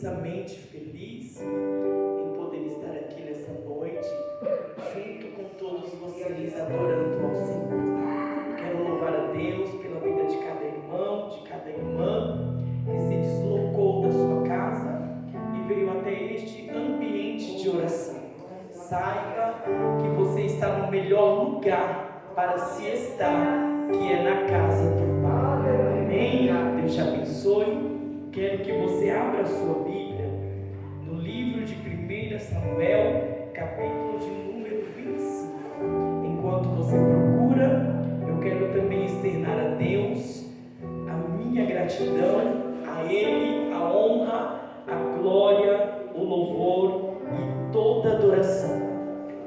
imensamente feliz em poder estar aqui nessa noite, junto com todos vocês, adorando ao Senhor. Quero louvar a Deus pela vida de cada irmão, de cada irmã que se deslocou da sua casa e veio até este ambiente de oração. Saiba que você está no melhor lugar para se estar, que é na casa do Pai. Amém? Deus te abençoe. Quero que você abra a sua Bíblia no livro de 1 Samuel, capítulo de número 25. Enquanto você procura, eu quero também externar a Deus a minha gratidão, a Ele a honra, a glória, o louvor e toda adoração.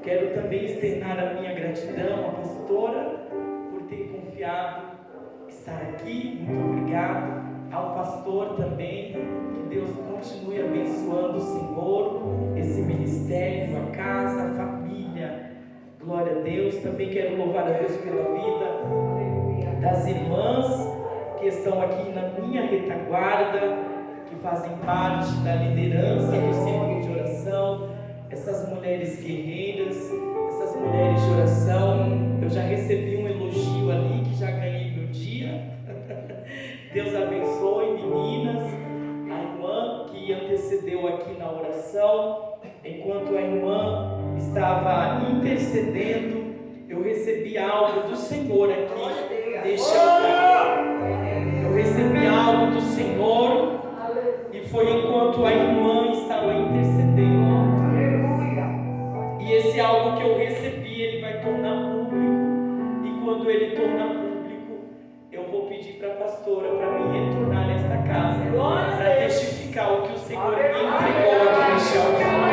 Quero também externar a minha gratidão à pastora por ter confiado estar aqui. Muito obrigado. Ao pastor também, que Deus continue abençoando o Senhor, esse ministério, a casa, a família. Glória a Deus. Também quero louvar a Deus pela vida das irmãs que estão aqui na minha retaguarda, que fazem parte da liderança do círculo de oração, essas mulheres guerreiras, essas mulheres de oração. Eu já recebi um elogio ali, que já ganhei meu dia. Deus abençoe, meninas. A irmã que antecedeu aqui na oração, enquanto a irmã estava intercedendo, eu recebi algo do Senhor aqui. Deixa eu recebi algo do Senhor, e foi enquanto a irmã estava intercedendo. E esse algo que eu recebi, ele vai tornar público. E quando ele tornar público, eu vou pedir para a pastora para me retornar nesta casa, para testificar o que o Senhor me entregou aqui neste altar.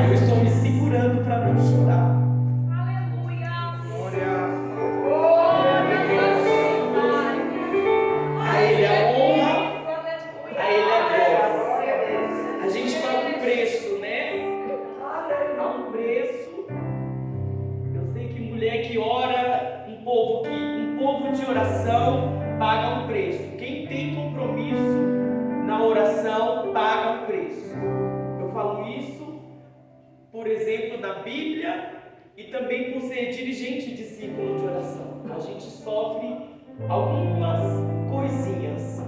Eu estou me segurando para não chorar. Aleluia! A Ele a honra, a Ele a glória. A gente paga um preço, né? Há um preço. Eu sei que mulher que ora, um povo de oração paga um preço. Quem tem compromisso na oração paga um preço. Eu falo isso, por exemplo, da Bíblia e também por ser dirigente de círculo de oração. A gente sofre algumas coisinhas,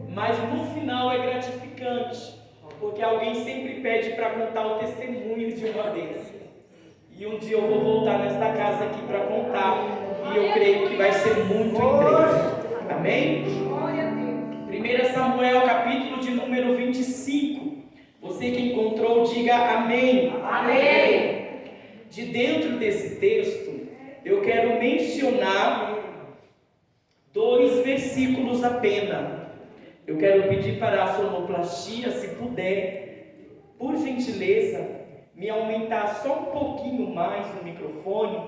mas no final é gratificante, porque alguém sempre pede para contar o testemunho de uma vez. E um dia eu vou voltar nesta casa aqui para contar. E eu creio que vai ser muito em breve. Amém? 1 Samuel, capítulo de número 25. Você que encontrou, diga amém. Amém. De dentro desse texto, eu quero mencionar 2 versículos apenas. Eu quero pedir para a sonoplastia, se puder, por gentileza, me aumentar só um pouquinho mais o microfone,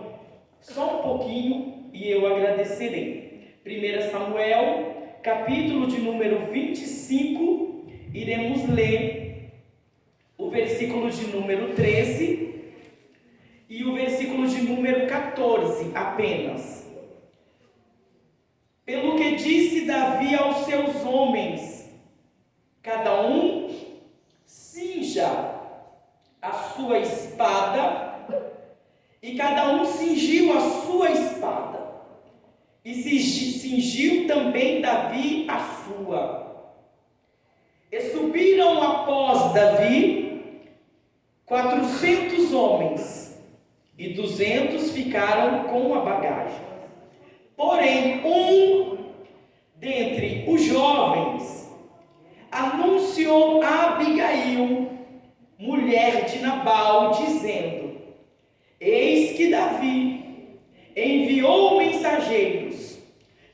só um pouquinho, e eu agradecerei. 1 Samuel, capítulo de número 25, iremos ler o versículo de número 13 e o versículo de número 14 apenas. Pelo que disse Davi aos seus homens, cada um cinja a sua espada, e cada um cingiu a sua espada, e cingiu também Davi a sua. E subiram após Davi 400 homens, e 200 ficaram com a bagagem. Porém, um dentre os jovens anunciou a Abigail, mulher de Nabal, dizendo: eis que Davi enviou mensageiros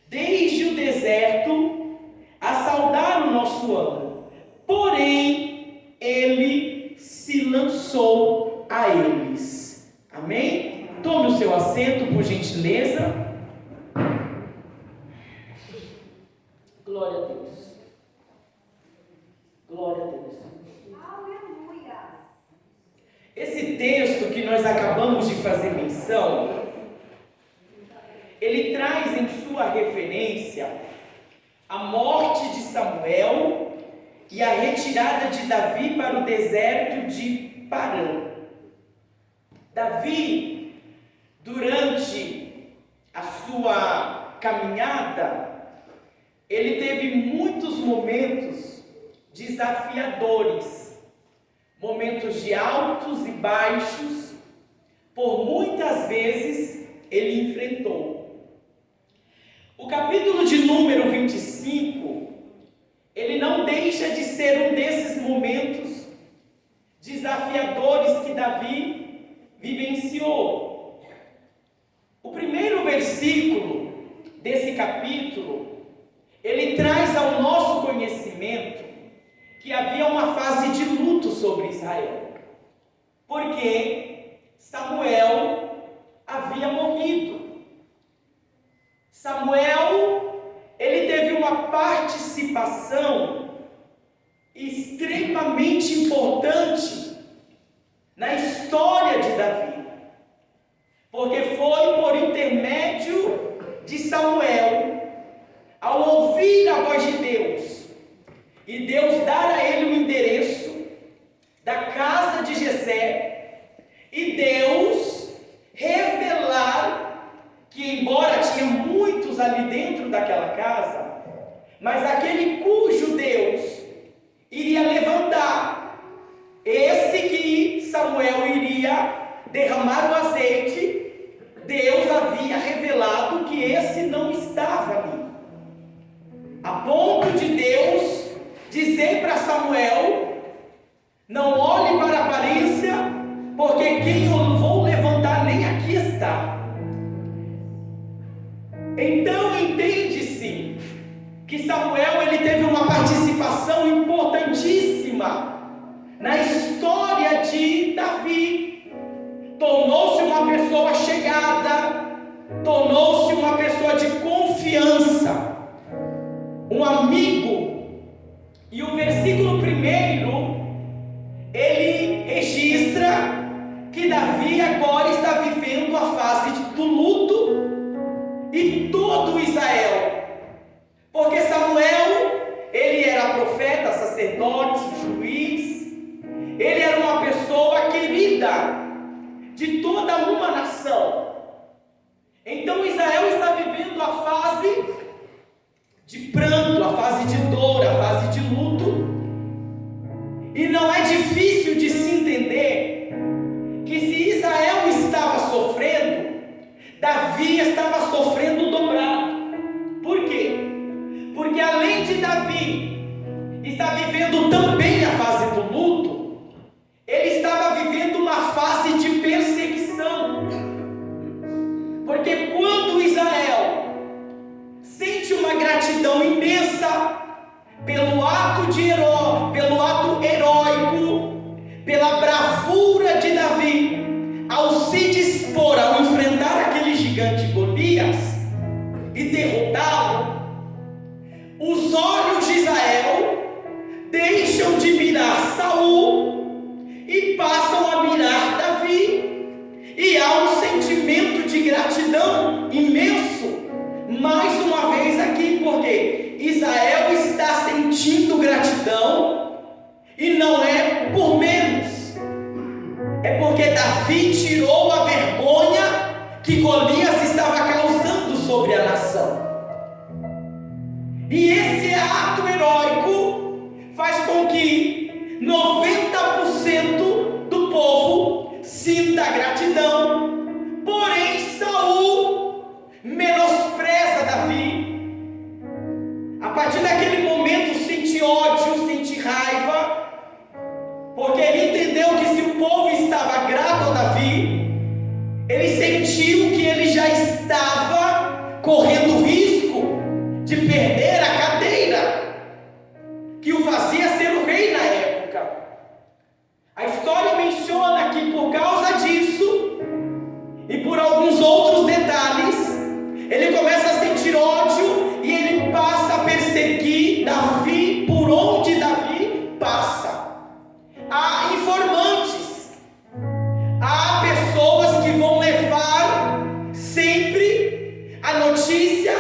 desde o deserto a saudar o nosso ano, porém ele se lançou a eles. Amém? Tome o seu assento, por gentileza. Glória a Deus. Glória a Deus. Esse texto que nós acabamos de fazer menção, ele traz em sua referência a morte de Samuel e a retirada de Davi para o deserto de Parã. Davi, durante a sua caminhada, ele teve muitos momentos desafiadores, momentos de altos e baixos, por muitas vezes ele enfrentou. O capítulo de número 25, ele não deixa de ser um desses momentos desafiadores que Davi vivenciou. O primeiro versículo desse capítulo, ele traz ao nosso conhecimento que havia uma fase de luto sobre Israel, porque Samuel havia morrido. Samuel, ele teve uma participação extremamente importante na história de Davi, porque foi por intermédio de Samuel, ao ouvir a voz de Deus, e Deus dar a ele o endereço da casa de Jessé, e Deus revelar que, embora tinha muitos ali dentro daquela casa, mas aquele cujo Deus iria levantar, esse que Samuel iria derramar o azeite, Deus havia revelado que esse não estava ali, a ponto de Deus dizer para Samuel: não olhe para a aparência, porque quem eu vou levantar nem aqui está. Então entende-se que Samuel, ele teve uma participação importantíssima na história de Davi. Tornou-se uma pessoa chegada, tornou-se uma pessoa de confiança, um amigo. E o versículo 1, ele registra que Davi agora está vivendo a fase do luto, e todo Israel, porque Samuel, ele era profeta, sacerdote, juiz, ele era uma pessoa querida de toda uma nação. Então Israel está vivendo a fase de pranto, a fase de dor, a fase de luto, e não é difícil de se entender que se Israel estava sofrendo, Davi estava sofrendo dobrado. Por quê? Porque além de Davi estar vivendo também a fase do luto, ele estava vivendo uma fase de perseguição. Porque quando Israel sente uma gratidão imensa pelo ato heróico, pela bravura de Davi, ao se dispor a enfrentar aquele gigante Golias e derrotá-lo, os olhos de Israel deixam de mirar Saul e passam a mirar Davi, e há um sentimento de gratidão imenso, mais uma vez aqui, porque Israel está sentindo gratidão, e não é por menos, é porque Davi tirou a vergonha que Golias estava causando sobre a nação. E esse ato heróico faz com que 90% do povo sinta gratidão, porém Saul menospreza Davi. A partir daquele momento sente ódio, sente raiva, porque ele entendeu que se o povo estava grato a Davi, ele sentiu que ele já estava correndo risco de perder a cadeira que o fazia ser o rei na época. A história menciona que por causa disso e por alguns outros detalhes, ele começa a sentir ódio e ele passa a perseguir Davi por onde Davi passa. Há informantes, há pessoas que vão levar sempre a notícia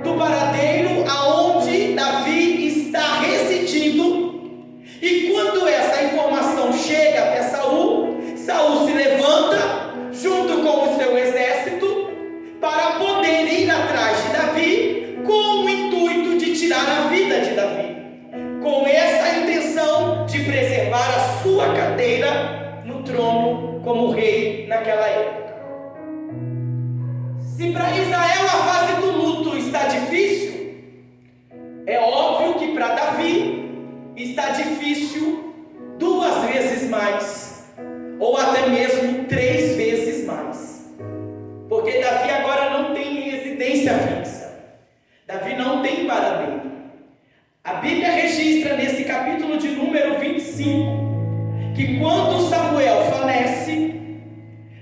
do paradeiro aonde Davi está residindo, de preservar a sua cadeira no trono como rei naquela época. Se para Israel a fase do luto está difícil, é óbvio que para Davi está difícil 2 vezes mais, ou até mesmo 3 vezes mais, porque Davi agora não tem residência fixa, Davi não tem paradeiro. A Bíblia registra nesse capítulo de número 25, que quando Samuel falece,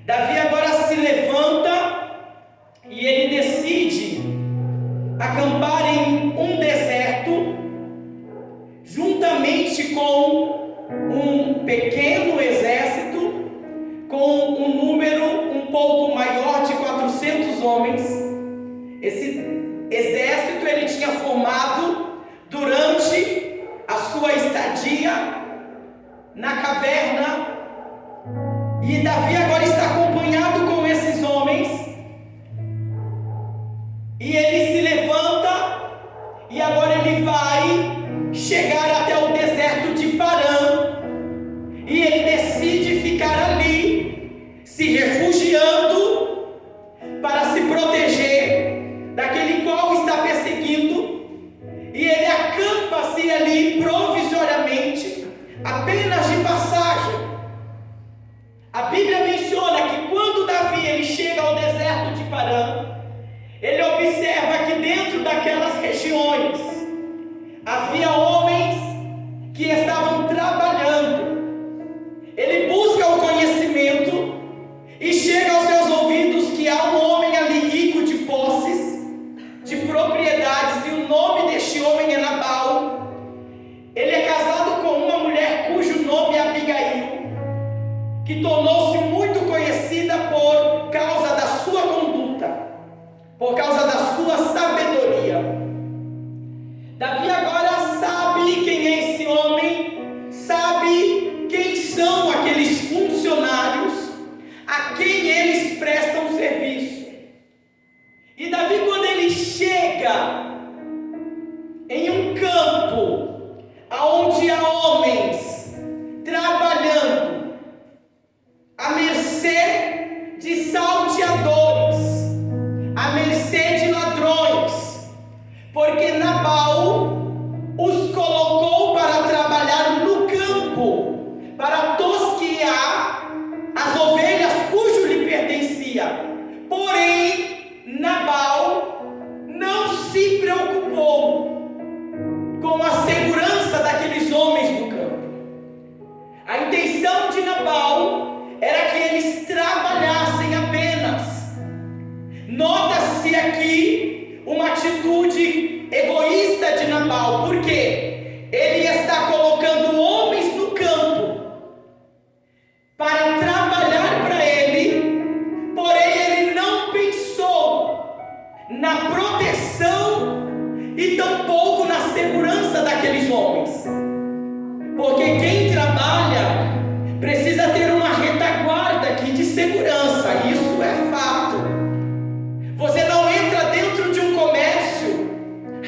Davi agora se levanta e ele decide acampar em um deserto, juntamente com um pequeno exército, com um número um pouco maior de 400 homens. Esse exército ele tinha formado durante a sua estadia na caverna, e Davi agora está acompanhado com esses homens, e ele se levanta, e agora ele vai chegar até o deserto de Parã, e ele decide ficar ali, se refugiando, para se proteger daquele qual está perseguindo, e ele acampa-se ali provisoriamente, apenas de passagem. A Bíblia menciona que quando Davi ele chega ao deserto de Parã, ele observa que dentro daquelas regiões havia homens que estavam trabalhando. Ele busca o conhecimento e chega aos seus ouvidos que há um homem ali rico de posses, de propriedades, e o nome deste homem é Nabal. Ele é casado com uma mulher cujo nome é Abigail, que tornou-se muito conhecida por causa da sua conduta, por causa da sua sabedoria. Davi agora sabe quem é esse homem, sabe quem são aqueles funcionários a quem eles prestam serviço. E Davi, quando ele chega em um campo onde há homens trabalhando à mercê de salteadores, à mercê de ladrões, porque Nabal os colocou para trabalhar no campo, para tosquear as ovelhas cujo lhe pertencia. Porém, Nabal não se preocupou com a segurança daqueles homens do campo. A intenção de Nabal era que eles trabalhassem apenas. Nota-se aqui uma atitude egoísta de Nabal, porque ele está colocando homens no campo para trabalhar para ele, porém ele não pensou na proteção e tampouco na segurança daqueles homens, porque quem trabalha precisa ter uma retaguarda aqui de segurança, isso é fato. Você não entra dentro de um comércio,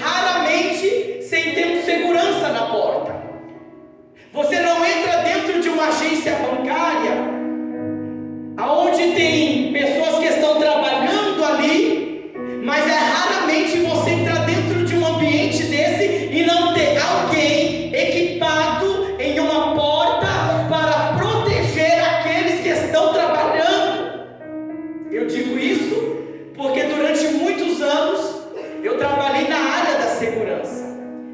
raramente, sem ter um segurança na porta. Você não entra dentro de uma agência bancária, aonde tem pessoas que estão trabalhando ali, mas é raramente você entrar dentro de um ambiente desse e não ter alguém equipado em uma porta para proteger aqueles que estão trabalhando. Eu digo isso porque durante muitos anos eu trabalhei na área da segurança.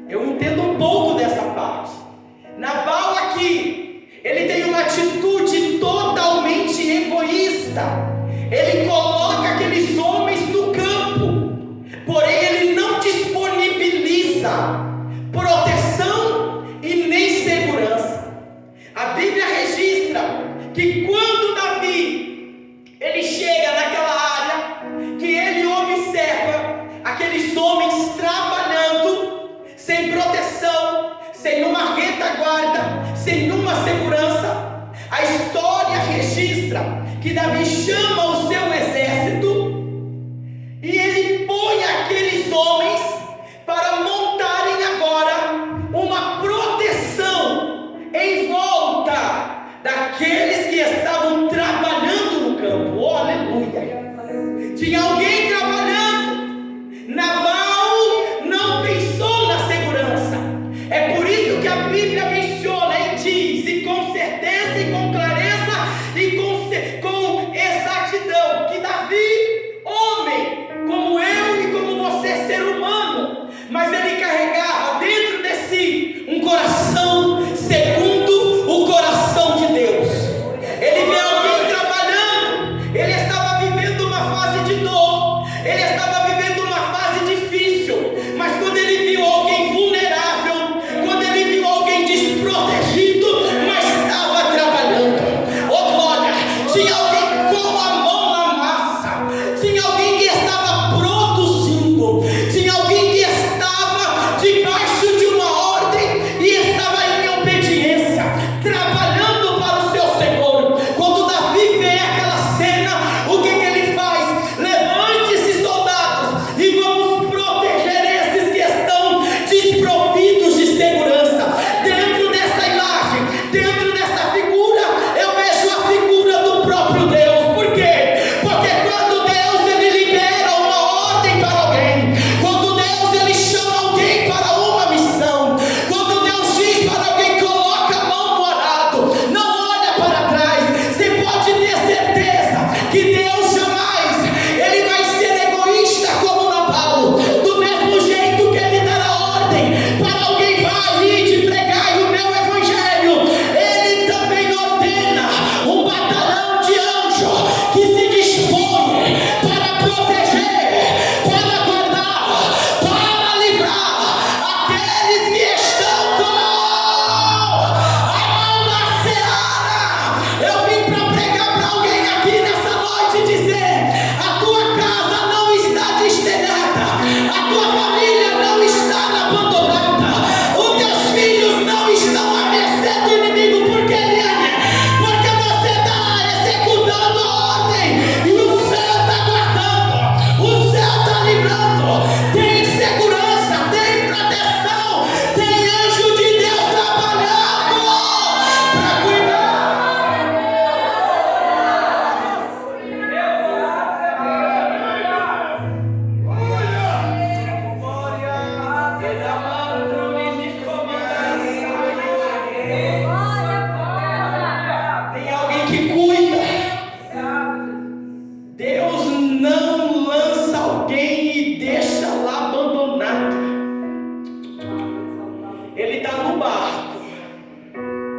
Eu entendo um pouco dessa parte. Nabal aqui, ele tem uma atitude totalmente egoísta. Ele coloca aqueles homens no campo, porém ele não disponibiliza proteção e nem segurança. A Bíblia registra que quando Davi ele chega naquela área, que ele observa aqueles homens trabalhando sem proteção, sem uma retaguarda, sem uma segurança, a história registra que Davi chama o seu exército e ele põe aqueles homens para montarem agora uma proteção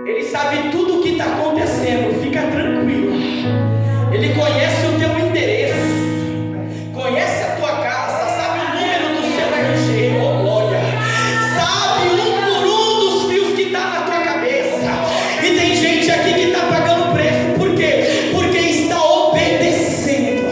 Ele sabe tudo o que está acontecendo, fica tranquilo. Ele conhece o teu endereço, conhece a tua casa, sabe o número do seu RG, oh glória, sabe um por um dos fios que está na tua cabeça. E tem gente aqui que está pagando preço, por quê? Porque está obedecendo.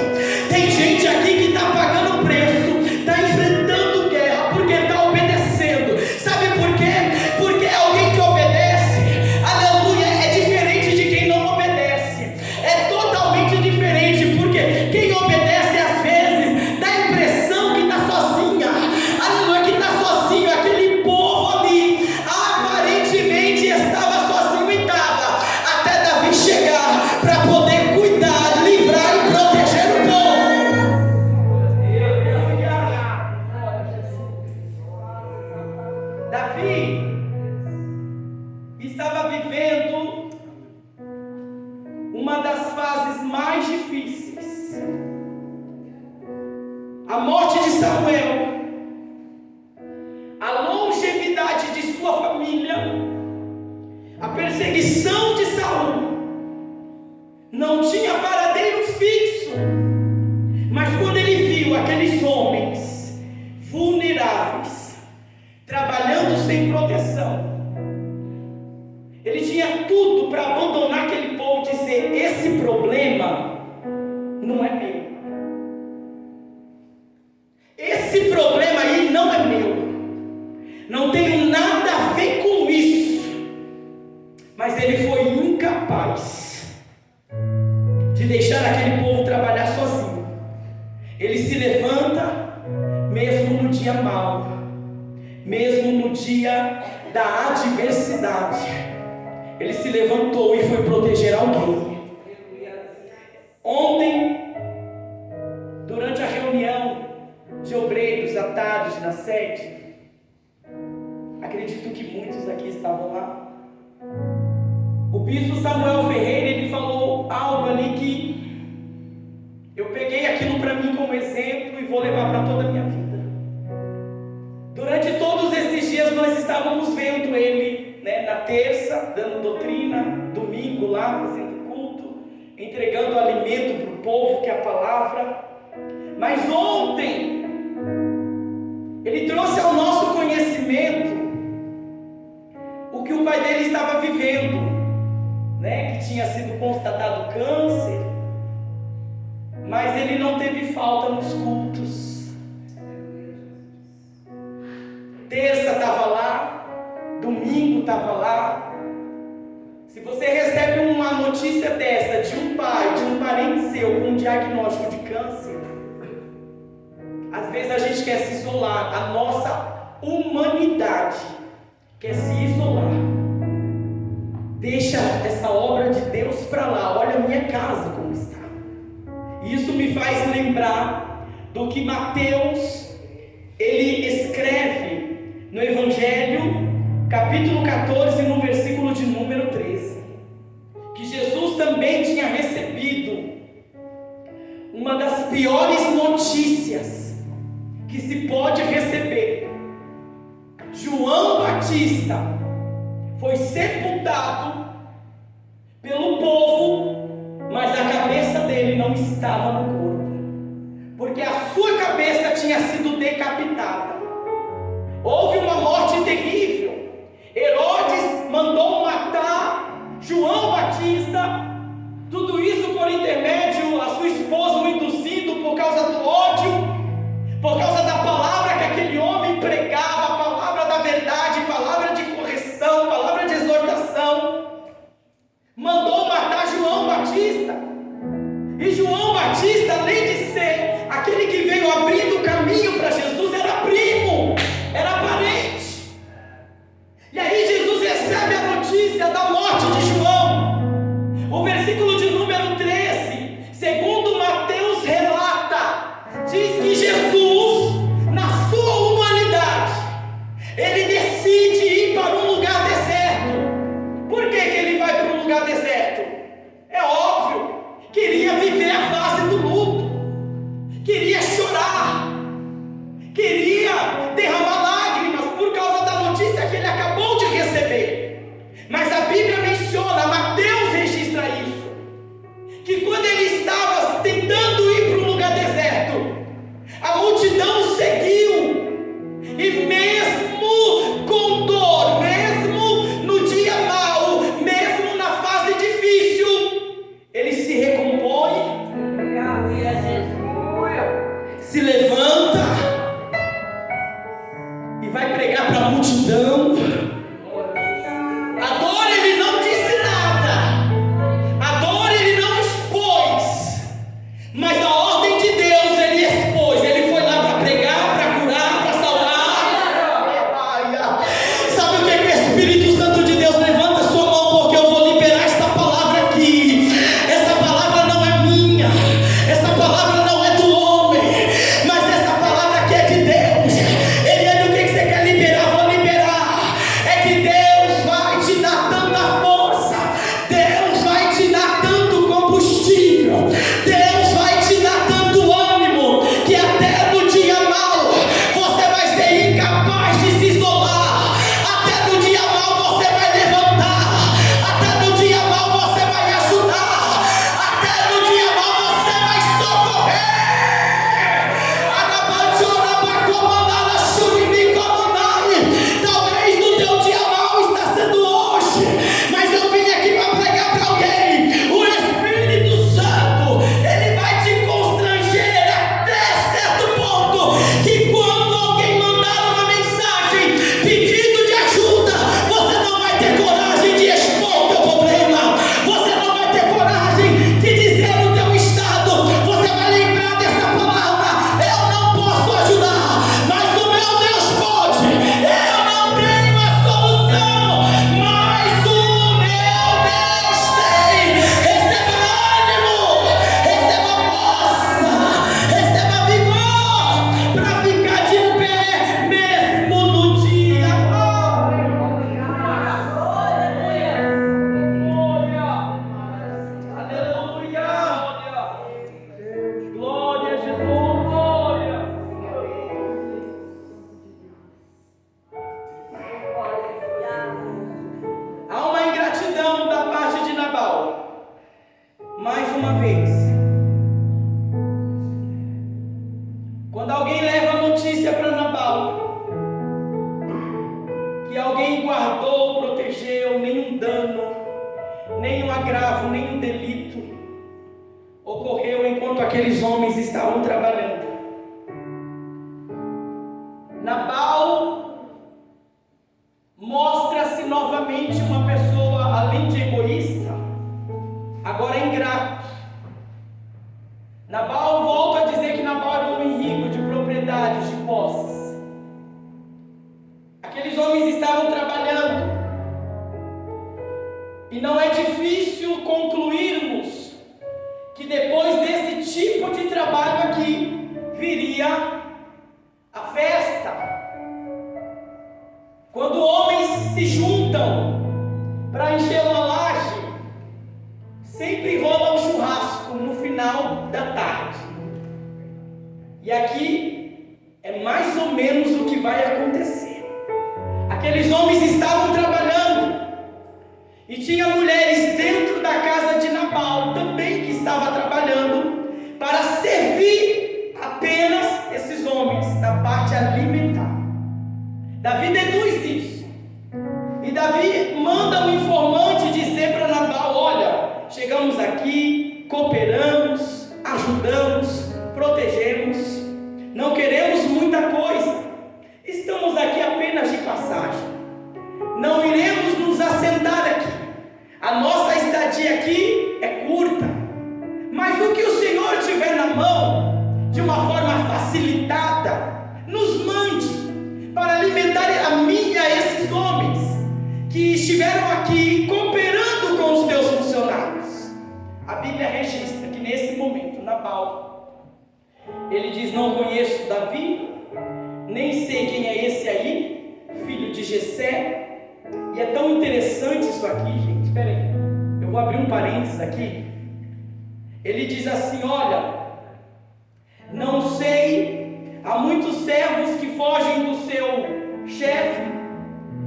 Tem gente aqui que está pagando preço, está enfrentando guerra, porque está obedecendo. Sabe por quê? Porque é alguém que obedece, aleluia, é diferente de quem não obedece. É totalmente diferente, porque quem obedece às vezes dá a impressão que está sozinha, aleluia, que está sozinho. Aquele povo ali aparentemente estava sozinho e estava, até Davi chegar para poder cuidar, livrar e proteger o povo. Davi estava vivendo uma das fases mais difíceis, a morte de Samuel, a longevidade de sua família, a perseguição de Saul. Não tinha paradeiro fixo, mas quando ele viu aqueles homens vulneráveis, trabalhando sem proteção, ele tinha tudo para abandonar aquele povo e dizer: esse problema não é meu. Esse problema aí não é meu. Não tenho nada a ver com isso. Mas ele foi incapaz de deixar aquele povo trabalhar sozinho. Ele se levanta mesmo no dia mau, mesmo no dia da adversidade. Ele se levantou e foi proteger alguém. Ontem, durante a reunião de obreiros à tarde na sede, acredito que muitos aqui estavam lá, o bispo Samuel Ferreira, ele falou algo ali que eu peguei aquilo para mim como exemplo e vou levar para toda a minha vida. Durante todos esses dias nós estávamos vendo ele, na terça, dando doutrina, domingo lá, fazendo culto, entregando alimento para o povo, que é a palavra. Mas ontem, ele trouxe ao nosso conhecimento o que o pai dele estava vivendo, que tinha sido constatado câncer, mas ele não teve falta nos cultos. Terça estava lá, domingo estava lá. Se você recebe uma notícia dessa de um pai, de um parente seu com um diagnóstico de câncer, às vezes a gente quer se isolar, a nossa humanidade quer se isolar. Deixa essa obra de Deus para lá, olha a minha casa como está. Isso me faz lembrar do que Mateus, ele escreve no Evangelho, capítulo 14, no versículo de número 13, que Jesus também tinha recebido uma das piores notícias que se pode receber. João Batista foi sepultado pelo povo, mas a cabeça dele não estava no corpo, porque a sua cabeça tinha sido decapitada. Houve uma morte terrível. Herodes mandou matar João Batista, tudo isso por intermédio a sua esposa o induzindo por causa do ódio, por causa da palavra que aquele homem pregava, a palavra da verdade, palavra de correção, palavra de exortação. Mandou matar João Batista. E João Batista, além de ser aquele que veio abrindo o caminho para Jesus, era primo, era parente. E aí Jesus recebe a notícia da morte de João. O versículo de número 13, segundo Mateus relata, diz que Jesus, na sua humanidade, ele decide ir para um lugar deserto. Por que ele vai para um lugar deserto? É óbvio, queria viver a fase do luto, queria chorar, queria derramar lágrimas por causa da notícia que ele acabou de receber. Mas a Bíblia me que quando ele estava tentando ir para um lugar deserto, a multidão seguiu, e mesmo com dor, mesmo no dia mau, mesmo na fase difícil, ele se recompõe, se levanta e vai pregar para a multidão. A dor ele não disse nada, a dor ele não expôs, mas a ordem de Deus ele expôs. Ele foi lá para pregar, para curar, para salvar. Sabe o que o Espírito Santo de Deus levanta sua mão, porque eu vou liberar essa palavra aqui. Essa palavra não é minha, essa palavra não é do homem, mas essa palavra aqui é de Deus. Ele é do que você quer liberar, vou liberar. É que Deus vai te dar tanta força, Deus vai te dar tanto combustível, Deus vai te dar tanto ânimo, que até no dia mau você vai ser incapaz de se isolar, até no dia mau você vai levantar, até no dia mau você vai ajudar, até no dia mau você vai socorrer. Talvez no teu dia mau está sendo hoje, mas eu vim aqui para pregar para alguém. O Espírito Santo, ele vai te constranger até certo ponto, que quando alguém mandar uma mensagem pedindo de ajuda, você não vai ter coragem de expor o teu problema, você não vai ter coragem de dizer o teu estado. Você vai lembrar dessa palavra: eu não posso ajudar, mas o meu Deus pode. Eu não tenho a solução, mas o meu Deus tem. Receba ânimo, receba força, receba vigor para ficar de pé mesmo no dia mau. Aleluia. Glória a Jesus. Há uma ingratidão da parte de Nabal. Mais uma vez, quando alguém leva a notícia para Nabal que alguém guardou, protegeu, nenhum dano, nenhum agravo, nenhum delito ocorreu enquanto aqueles homens estavam trabalhando. Nabal mostra-se novamente uma pessoa, além de egoísta, agora ingrato. Nabal volta a dizer que Nabal era um homem rico, de propriedades, de posses. Aqueles homens estavam trabalhando, e não é difícil concluirmos que depois desse tipo de trabalho aqui viria a festa. Quando homens se juntam para encher uma laje, sempre rola um churrasco no final da tarde. E aqui é mais ou menos o que vai acontecer. Aqueles homens estavam trabalhando, e tinha mulheres dentro da casa de Nabal também que estava trabalhando para servir apenas esses homens na parte alimentar. Davi deduz isso, e Davi manda um informante dizer para Nabal: olha, chegamos aqui, cooperamos, ajudamos, protegemos, não queremos muita coisa, estamos aqui apenas de passagem, não iremos nos assentar aqui, a nossa estadia aqui é curta, mas o que o Senhor tiver na mão, de uma forma facilitada, nos mande para alimentar a mim e a esses homens que estiveram aqui cooperando com os teus funcionários. A Bíblia registra que nesse momento Nabal, ele diz: não conheço Davi, nem sei quem é esse aí, filho de Jessé. E é tão interessante isso aqui, gente. Espera aí, eu vou abrir um parênteses aqui. Ele diz assim: olha, não sei, há muitos servos que fogem do seu chefe.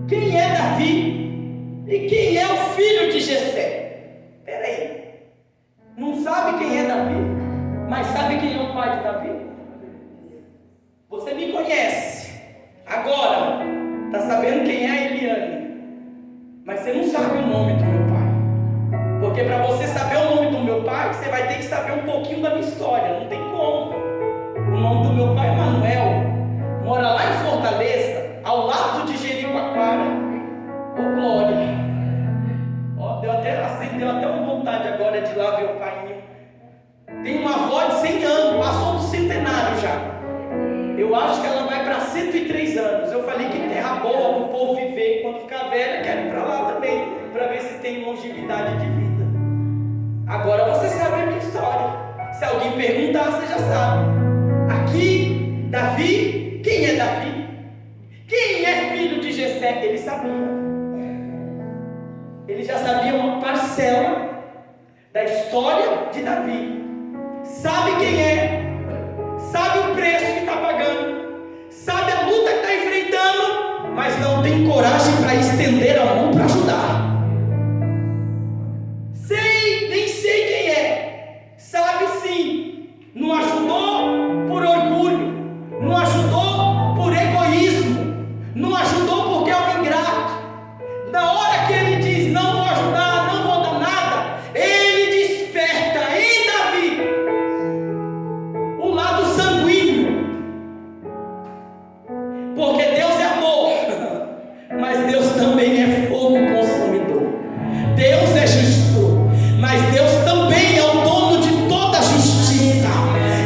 Quem é Davi? E quem é o filho de Jessé? Espera aí, não sabe Mas sabe quem é o pai de Davi? Você me conhece. Agora, está sabendo quem é a Eliane. Mas você não sabe o nome do meu pai. Porque para você saber o nome do meu pai, você vai ter que saber um pouquinho da minha história. Não tem como. O nome do meu pai é Manuel. Mora lá em Fortaleza, ao lado de Jericoacoara. Ô glória! Ó, deu até uma vontade agora de ir lá ver o pai. Tem uma avó de 100 anos, passou do centenário já. Eu acho que ela vai para 103 anos. Eu falei que terra boa para o povo viver. Quando ficar velha, quero ir para lá também, para ver se tem longevidade de vida. Agora você sabe a minha história. Se alguém perguntar, você já sabe. Aqui, Davi, quem é Davi? Quem é filho de Jessé? Ele sabia. Ele já sabia uma parcela da história de Davi. Sabe quem é? Sabe o preço que está pagando, sabe a luta que está enfrentando, mas não tem coragem para estender a mão para ajudar. Nem sei quem é, sabe sim, não ajudou por orgulho, não ajudou por egoísmo, não ajudou porque é um ingrato. Na hora que ele diz, não vou ajudar, não vou dar nada, ele desperta em Davi o lado sanguíneo, porque Deus é amor, mas Deus também é fogo consumidor. Deus é justo, mas Deus também é o dono de toda a justiça,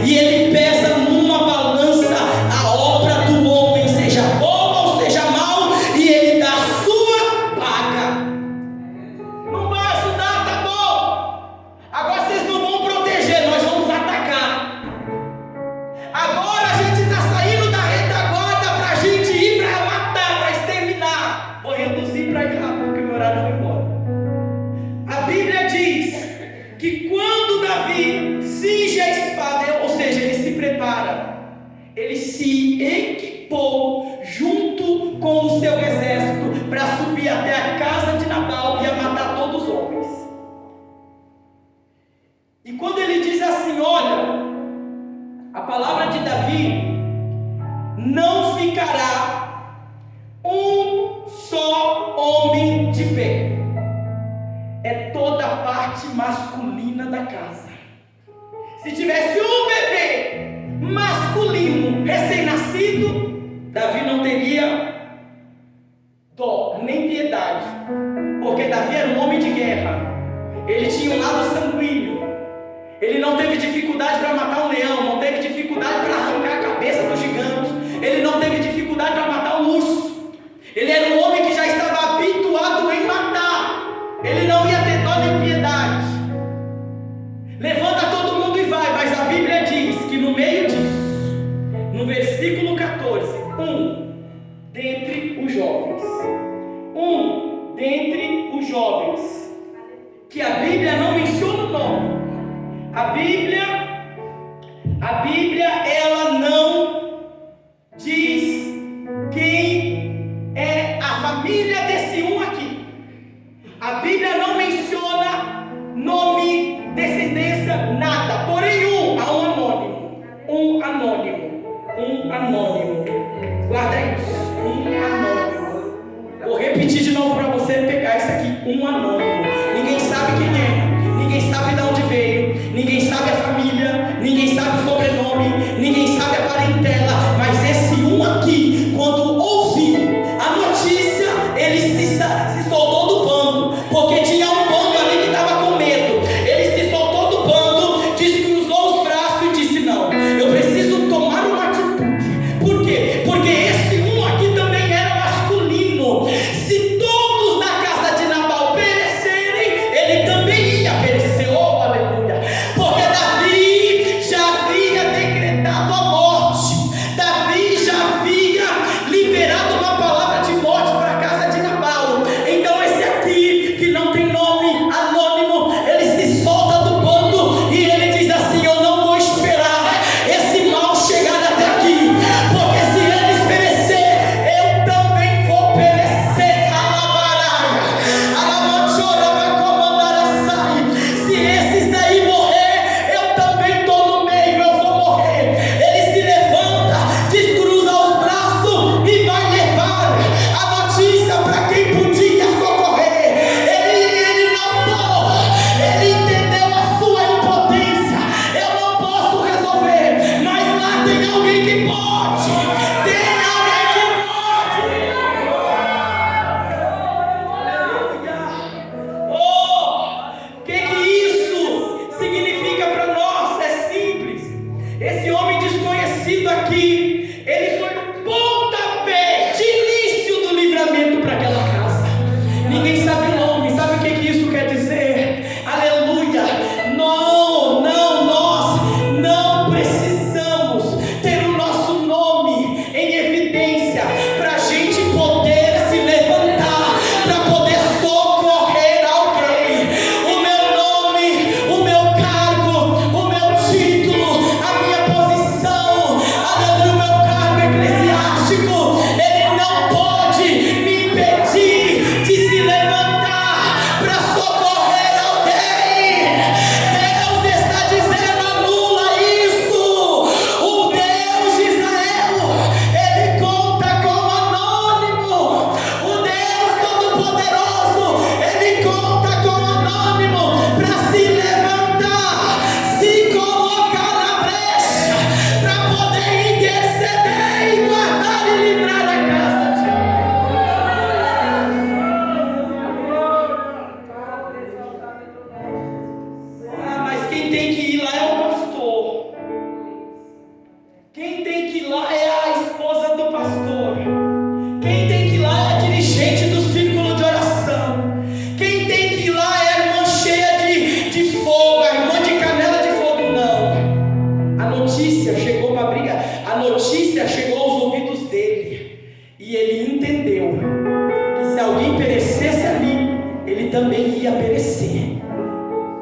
e Ele pesa numa balança a obra do homem, seja boa ou seja mal, e Ele dá a sua paga. Não vai ajudar, tá bom? Agora vocês não vão proteger, nós vamos atacar. Agora a gente está saindo da retaguarda para a gente ir para matar, para exterminar. Vou reduzir para ir rápido, porque o meu horário foi embora. A Bíblia diz que quando Davi cinge a espada, ou seja, ele se prepara, ele se equipou junto com o seu exército para subir até a casa de Nabal e a matar todos os homens. E quando ele diz assim, olha, a palavra de Davi, não ficará um só homem de pé. É toda a parte masculina da casa. Se tivesse um bebê masculino recém-nascido, Davi não teria dó, nem piedade, porque Davi era um homem de guerra. Ele tinha um lado sanguíneo. Ele não teve dificuldade para matar um leão, não teve dificuldade para arrancar a cabeça do gigante, ele não teve dificuldade para matar um urso. Ele era um homem que já estava habituado em matar. Ele não ia ter dó nem piedade. Levanta todo mundo e vai, mas a Bíblia diz que no meio disso, no versículo 14, dentre os jovens, que a Bíblia não menciona o nome. A Bíblia ela não diz quem é a família desse aqui. A Bíblia não menciona nome, descendência, nada. Porém um anônimo. Guarda isso, um anônimo. Vou repetir de novo para você pegar isso aqui, um anônimo. Ninguém sabe quem é, ninguém sabe de onde veio, ninguém sabe a família, ninguém sabe o sobrenome, ninguém sabe a parentela, mas esse aqui, quando ouviu a notícia, ele se soltou do bando, porque tinha um bando ali que estava com medo. Ele se soltou do bando, descruzou os braços e disse, não, eu preciso tomar uma atitude. Por quê? Porque esse aqui também era masculino. Se todos na casa de Nabal perecerem, também ia perecer.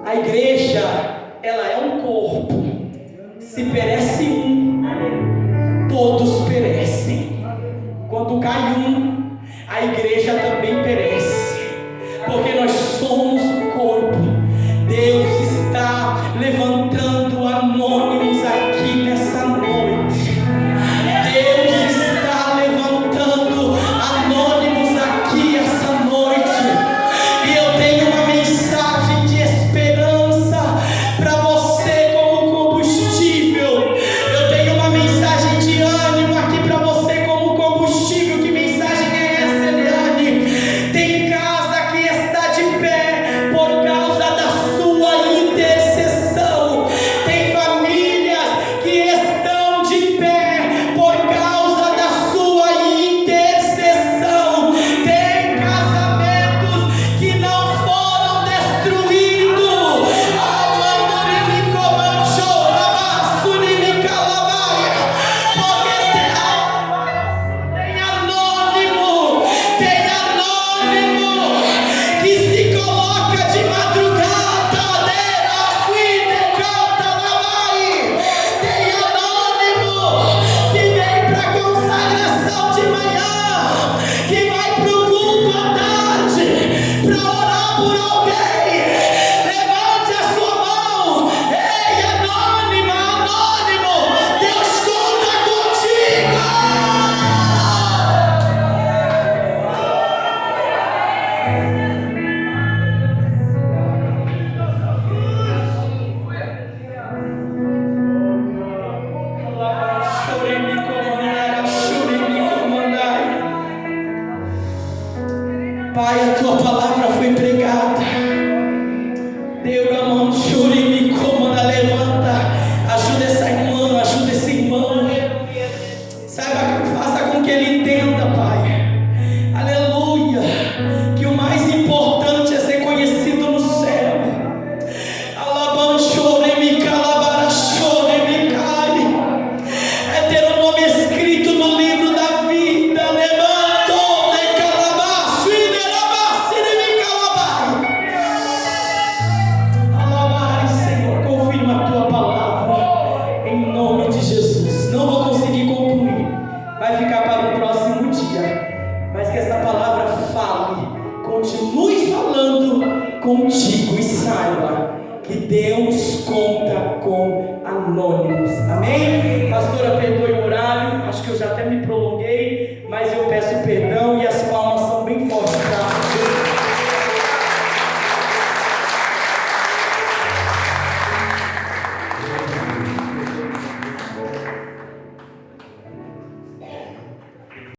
A igreja, ela é um corpo. Se perece um, todos perecem. Quando cai um, a igreja também perece, porque nós somos o corpo. Deus está levantando anônimos aqui nessa noite. Deus está levantando anônimos aqui essa noite. E eu tenho uma mensagem de esperança para você como combustível. Eu tenho uma mensagem de ânimo aqui para você como combustível. Que mensagem é essa, Eliane? Tem casa que está de pé por causa da sua intercessão. Tem famílias que estão de pé por causa da sua intercessão. Tem casamentos que não foram destruídos. Tem anônimo que se coloca de madrugada. Tem anônimo que vem para consagração de manhã, que vai para o culto à tarde para orar por alguém. Levante a sua mão. Ei, anônimo, Deus conta contigo. Pai, a tua palavra foi pregada. Deus, a mão, me comanda, levanta, ajuda essa irmã, ajuda esse irmão. Saiba, faça com que ele entenda, Pai. Aleluia. Que o mais importante é ser conhecido no céu. É ter o nome escrito no livro da vida. Senhor, confirma a tua palavra em nome de Jesus. Não vou conseguir concluir, vai ficar para o próximo dia, mas que essa palavra fale, continue falando contigo e saiba que Deus conta com anônimos. Amém? Pastora, perdoe o horário, acho que eu já até me prolonguei, mas eu peço perdão e a